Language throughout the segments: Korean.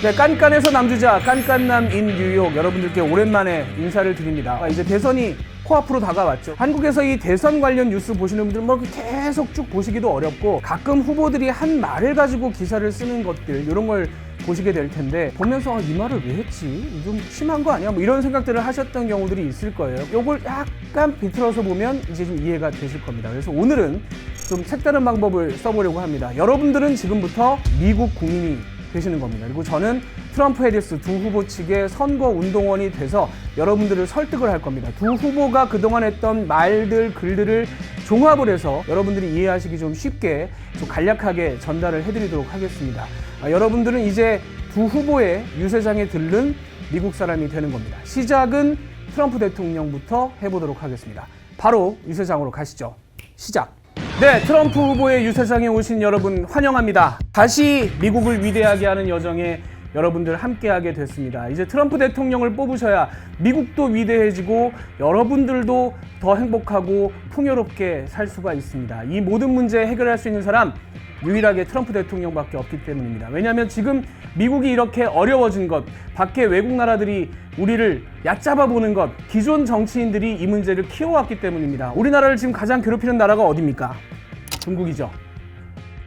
네, 깐깐해서 남주자, 깐깐남인 뉴욕 여러분들께 오랜만에 인사를 드립니다. 이제 대선이 코앞으로 다가왔죠. 한국에서 이 대선 관련 뉴스 보시는 분들 뭐 계속 쭉 보시기도 어렵고 가끔 후보들이 한 말을 가지고 기사를 쓰는 것들 이런 걸 보시게 될 텐데 보면서 이 말을 왜 했지? 좀 심한 거 아니야? 뭐 이런 생각들을 하셨던 경우들이 있을 거예요. 요걸 약간 비틀어서 보면 이제 좀 이해가 되실 겁니다. 그래서 오늘은 좀 색다른 방법을 써보려고 합니다. 여러분들은 지금부터 미국 국민이 되시는 겁니다. 그리고 저는 트럼프 해리스 두 후보 측의 선거 운동원이 돼서 여러분들을 설득을 할 겁니다. 두 후보가 그동안 했던 말들, 글들을 종합을 해서 여러분들이 이해하시기 좀 쉽게 좀 간략하게 전달을 해드리도록 하겠습니다. 여러분들은 이제 두 후보의 유세장에 들른 미국 사람이 되는 겁니다. 시작은 트럼프 대통령부터 해보도록 하겠습니다. 바로 유세장으로 가시죠. 시작! 네, 트럼프 후보의 유세장에 오신 여러분 환영합니다. 다시 미국을 위대하게 하는 여정에 여러분들 함께하게 됐습니다. 이제 트럼프 대통령을 뽑으셔야 미국도 위대해지고 여러분들도 더 행복하고 풍요롭게 살 수가 있습니다. 이 모든 문제 해결할 수 있는 사람 유일하게 트럼프 대통령밖에 없기 때문입니다. 왜냐하면 지금 미국이 이렇게 어려워진 것, 밖에 외국 나라들이 우리를 얕잡아 보는 것, 기존 정치인들이 이 문제를 키워왔기 때문입니다. 우리나라를 지금 가장 괴롭히는 나라가 어디입니까? 중국이죠.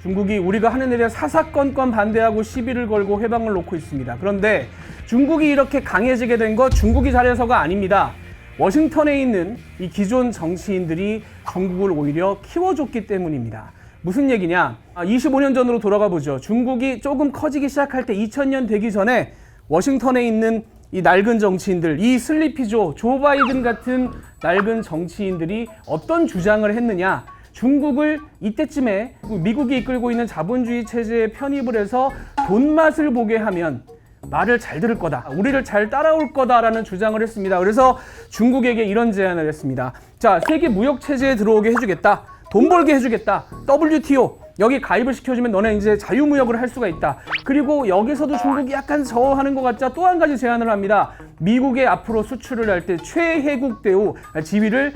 중국이 우리가 하는 일에 사사건건 반대하고 시비를 걸고 회방을 놓고 있습니다. 그런데 중국이 이렇게 강해지게 된 것 중국이 잘해서가 아닙니다. 워싱턴에 있는 이 기존 정치인들이 중국을 오히려 키워줬기 때문입니다. 무슨 얘기냐? 25년 전으로 돌아가 보죠. 중국이 조금 커지기 시작할 때 2000년 되기 전에 워싱턴에 있는 이 낡은 정치인들, 이 슬리피조, 조 바이든 같은 낡은 정치인들이 어떤 주장을 했느냐? 중국을 이때쯤에 미국이 이끌고 있는 자본주의 체제에 편입을 해서 돈맛을 보게 하면 말을 잘 들을 거다. 우리를 잘 따라올 거다라는 주장을 했습니다. 그래서 중국에게 이런 제안을 했습니다. 자, 세계 무역 체제에 들어오게 해주겠다. 돈 벌게 해주겠다. WTO 여기 가입을 시켜주면 너네 이제 자유무역을 할 수가 있다. 그리고 여기서도 중국이 약간 저하는 것 같자 또 한 가지 제안을 합니다. 미국에 앞으로 수출을 할 때 최혜국 대우 지위를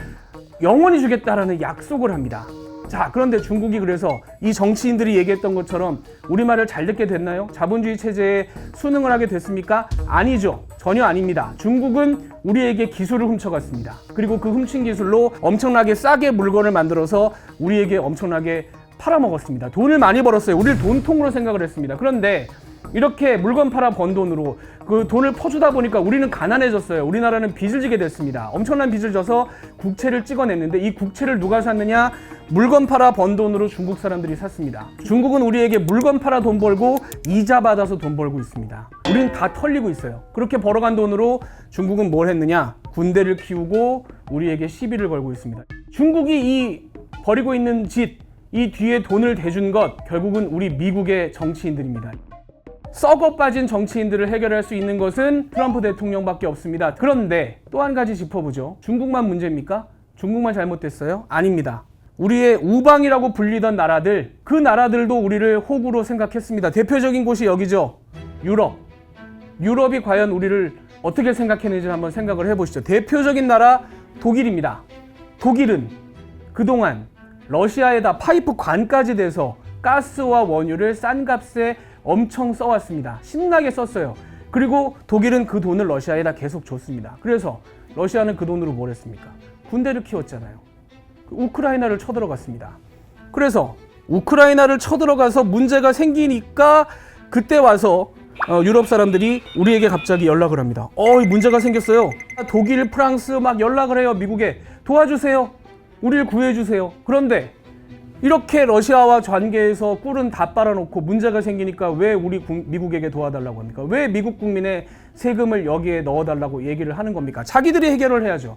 영원히 주겠다라는 약속을 합니다. 자, 그런데 중국이 그래서 이 정치인들이 얘기했던 것처럼 우리말을 잘 듣게 됐나요? 자본주의 체제에 순응을 하게 됐습니까? 아니죠. 전혀 아닙니다. 중국은 우리에게 기술을 훔쳐갔습니다. 그리고 그 훔친 기술로 엄청나게 싸게 물건을 만들어서 우리에게 엄청나게 팔아먹었습니다. 돈을 많이 벌었어요. 우리를 돈통으로 생각을 했습니다. 그런데 이렇게 물건 팔아 번 돈으로 그 돈을 퍼주다 보니까 우리는 가난해졌어요. 우리나라는 빚을 지게 됐습니다. 엄청난 빚을 져서 국채를 찍어냈는데 이 국채를 누가 샀느냐? 물건 팔아 번 돈으로 중국 사람들이 샀습니다. 중국은 우리에게 물건 팔아 돈 벌고 이자 받아서 돈 벌고 있습니다. 우리는 다 털리고 있어요. 그렇게 벌어간 돈으로 중국은 뭘 했느냐? 군대를 키우고 우리에게 시비를 걸고 있습니다. 중국이 이 버리고 있는 짓, 이 뒤에 돈을 대준 것 결국은 우리 미국의 정치인들입니다. 썩어 빠진 정치인들을 해결할 수 있는 것은 트럼프 대통령밖에 없습니다. 그런데 또 한 가지 짚어보죠. 중국만 문제입니까? 중국만 잘못됐어요? 아닙니다. 우리의 우방이라고 불리던 나라들, 그 나라들도 우리를 호구로 생각했습니다. 대표적인 곳이 여기죠. 유럽. 유럽이 과연 우리를 어떻게 생각했는지 한번 생각을 해보시죠. 대표적인 나라 독일입니다. 독일은 그동안 러시아에다 파이프 관까지 대서 가스와 원유를 싼 값에 엄청 써왔습니다. 신나게 썼어요. 그리고 독일은 그 돈을 러시아에다 계속 줬습니다. 그래서 러시아는 그 돈으로 뭘 했습니까? 군대를 키웠잖아요. 우크라이나를 쳐들어갔습니다. 그래서 우크라이나를 쳐들어가서 문제가 생기니까 그때 와서 유럽 사람들이 우리에게 갑자기 연락을 합니다. 문제가 생겼어요. 독일, 프랑스 막 연락을 해요. 미국에 도와주세요. 우리를 구해주세요. 그런데 이렇게 러시아와 관계에서 꿀은 다 빨아놓고 문제가 생기니까 왜 우리 미국에게 도와달라고 합니까? 왜 미국 국민의 세금을 여기에 넣어달라고 얘기를 하는 겁니까? 자기들이 해결을 해야죠.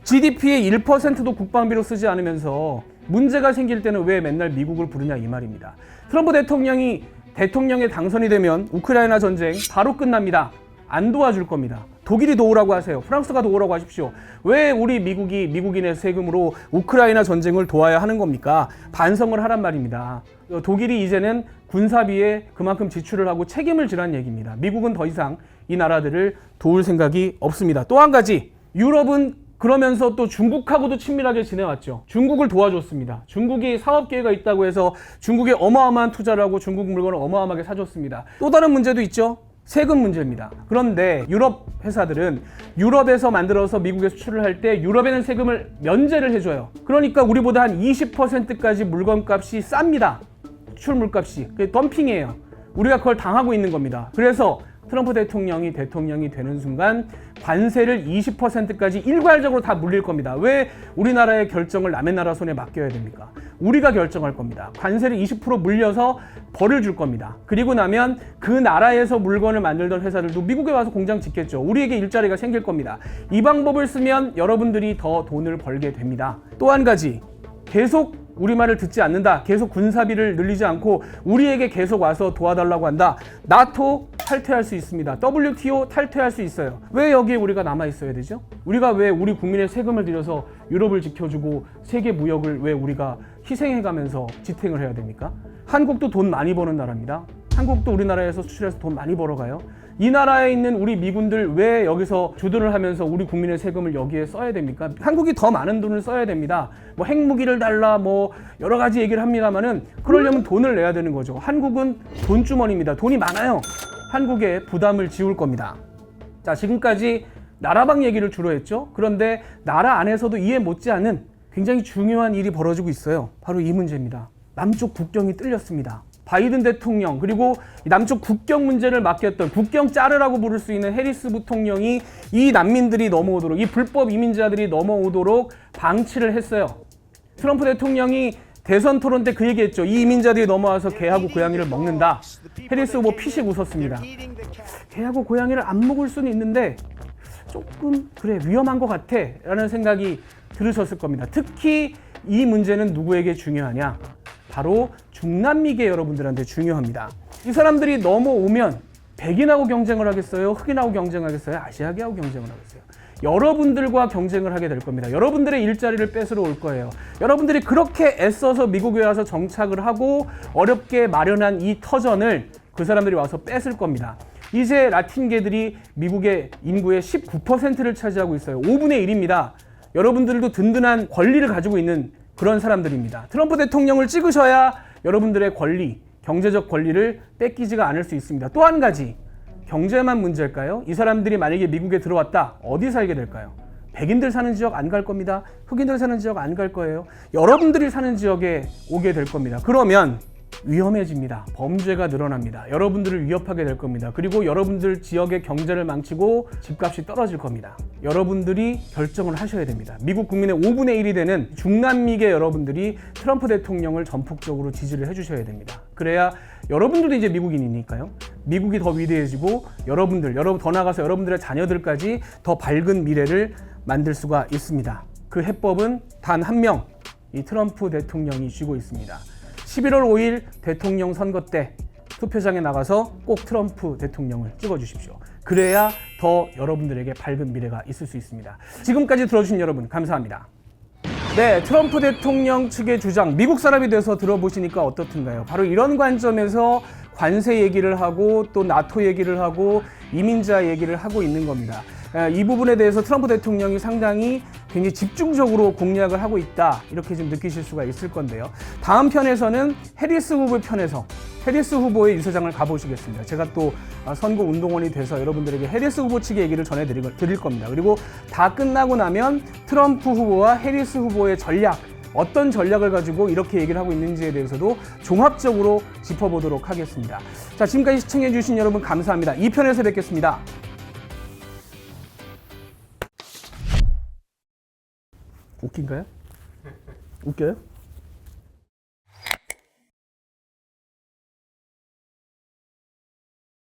GDP의 1%도 국방비로 쓰지 않으면서 문제가 생길 때는 왜 맨날 미국을 부르냐 이 말입니다. 트럼프 대통령이 대통령에 당선이 되면 우크라이나 전쟁 바로 끝납니다. 안 도와줄 겁니다. 독일이 도우라고 하세요. 프랑스가 도우라고 하십시오. 왜 우리 미국이 미국인의 세금으로 우크라이나 전쟁을 도와야 하는 겁니까? 반성을 하란 말입니다. 독일이 이제는 군사비에 그만큼 지출을 하고 책임을 지란 얘기입니다. 미국은 더 이상 이 나라들을 도울 생각이 없습니다. 또 한 가지, 유럽은 그러면서 또 중국하고도 친밀하게 지내왔죠. 중국을 도와줬습니다. 중국이 사업 기회가 있다고 해서 중국에 어마어마한 투자를 하고 중국 물건을 어마어마하게 사줬습니다. 또 다른 문제도 있죠. 세금 문제입니다. 그런데 유럽 회사들은 유럽에서 만들어서 미국에 수출을 할 때 유럽에는 세금을 면제를 해줘요. 그러니까 우리보다 한 20%까지 물건값이 쌉니다. 수출 물값이. 그게 덤핑이에요. 우리가 그걸 당하고 있는 겁니다. 그래서 트럼프 대통령이 되는 순간 관세를 20%까지 일괄적으로 다 물릴 겁니다. 왜 우리나라의 결정을 남의 나라 손에 맡겨야 됩니까? 우리가 결정할 겁니다. 관세를 20% 물려서 벌을 줄 겁니다. 그리고 나면 그 나라에서 물건을 만들던 회사들도 미국에 와서 공장 짓겠죠. 우리에게 일자리가 생길 겁니다. 이 방법을 쓰면 여러분들이 더 돈을 벌게 됩니다. 또 한 가지, 계속 우리 말을 듣지 않는다. 계속 군사비를 늘리지 않고 우리에게 계속 와서 도와달라고 한다. 나토 탈퇴할 수 있습니다. WTO 탈퇴할 수 있어요. 왜 여기에 우리가 남아 있어야 되죠? 우리가 왜 우리 국민의 세금을 들여서 유럽을 지켜주고 세계 무역을 왜 우리가 희생해가면서 지탱을 해야 됩니까? 한국도 돈 많이 버는 나라입니다. 한국도 우리나라에서 수출해서 돈 많이 벌어가요. 이 나라에 있는 우리 미군들 왜 여기서 주둔을 하면서 우리 국민의 세금을 여기에 써야 됩니까? 한국이 더 많은 돈을 써야 됩니다. 뭐 핵무기를 달라 뭐 여러 가지 얘기를 합니다만은 그러려면 돈을 내야 되는 거죠. 한국은 돈주머니입니다. 돈이 많아요. 한국에 부담을 지울 겁니다. 자, 지금까지 나라방 얘기를 주로 했죠. 그런데 나라 안에서도 이해 못지않은 굉장히 중요한 일이 벌어지고 있어요. 바로 이 문제입니다. 남쪽 국경이 뚫렸습니다. 바이든 대통령 그리고 남쪽 국경 문제를 맡겼던 국경 짜르라고 부를 수 있는 해리스 부통령이 이 난민들이 넘어오도록, 이 불법 이민자들이 넘어오도록 방치를 했어요. 트럼프 대통령이 대선 토론 때 그 얘기했죠. 이 이민자들이 넘어와서 개하고 고양이를 먹는다. 해리스 후보 피식 웃었습니다. 개하고 고양이를 안 먹을 수는 있는데 조금 그래 위험한 것 같아 라는 생각이 들으셨을 겁니다. 특히 이 문제는 누구에게 중요하냐? 바로 중남미계 여러분들한테 중요합니다. 이 사람들이 넘어오면 백인하고 경쟁을 하겠어요? 흑인하고 경쟁하겠어요? 아시아계하고 경쟁을 하겠어요? 여러분들과 경쟁을 하게 될 겁니다. 여러분들의 일자리를 뺏으러 올 거예요. 여러분들이 그렇게 애써서 미국에 와서 정착을 하고 어렵게 마련한 이 터전을 그 사람들이 와서 뺏을 겁니다. 이제 라틴계들이 미국의 인구의 19%를 차지하고 있어요. 5분의 1입니다. 여러분들도 든든한 권리를 가지고 있는 그런 사람들입니다. 트럼프 대통령을 찍으셔야 여러분들의 권리, 경제적 권리를 뺏기지가 않을 수 있습니다. 또 한 가지, 경제만 문제일까요? 이 사람들이 만약에 미국에 들어왔다, 어디 살게 될까요? 백인들 사는 지역 안 갈 겁니다. 흑인들 사는 지역 안 갈 거예요. 여러분들이 사는 지역에 오게 될 겁니다. 그러면 위험해집니다. 범죄가 늘어납니다. 여러분들을 위협하게 될 겁니다. 그리고 여러분들 지역의 경제를 망치고 집값이 떨어질 겁니다. 여러분들이 결정을 하셔야 됩니다. 미국 국민의 5분의 1이 되는 중남미계 여러분들이 트럼프 대통령을 전폭적으로 지지를 해주셔야 됩니다. 그래야 여러분들도 이제 미국인이니까요. 미국이 더 위대해지고 여러분들 더 나아가서 여러분들의 자녀들까지 더 밝은 미래를 만들 수가 있습니다. 그 해법은 단 한 명, 이 트럼프 대통령이 쥐고 있습니다. 11월 5일 대통령 선거 때 투표장에 나가서 꼭 트럼프 대통령을 찍어주십시오. 그래야 더 여러분들에게 밝은 미래가 있을 수 있습니다. 지금까지 들어주신 여러분 감사합니다. 네, 트럼프 대통령 측의 주장, 미국 사람이 돼서 들어보시니까 어떻든가요? 바로 이런 관점에서 관세 얘기를 하고 또 나토 얘기를 하고 이민자 얘기를 하고 있는 겁니다. 이 부분에 대해서 트럼프 대통령이 상당히 굉장히 집중적으로 공략을 하고 있다, 이렇게 좀 느끼실 수가 있을 건데요. 다음 편에서는 해리스 후보 편에서 해리스 후보의 유세장을 가보시겠습니다. 제가 또 선거 운동원이 돼서 여러분들에게 해리스 후보 측의 얘기를 전해드릴 겁니다. 그리고 다 끝나고 나면 트럼프 후보와 해리스 후보의 전략, 어떤 전략을 가지고 이렇게 얘기를 하고 있는지에 대해서도 종합적으로 짚어보도록 하겠습니다. 자, 지금까지 시청해주신 여러분 감사합니다. 2편에서 뵙겠습니다. 웃긴가요? 웃겨요?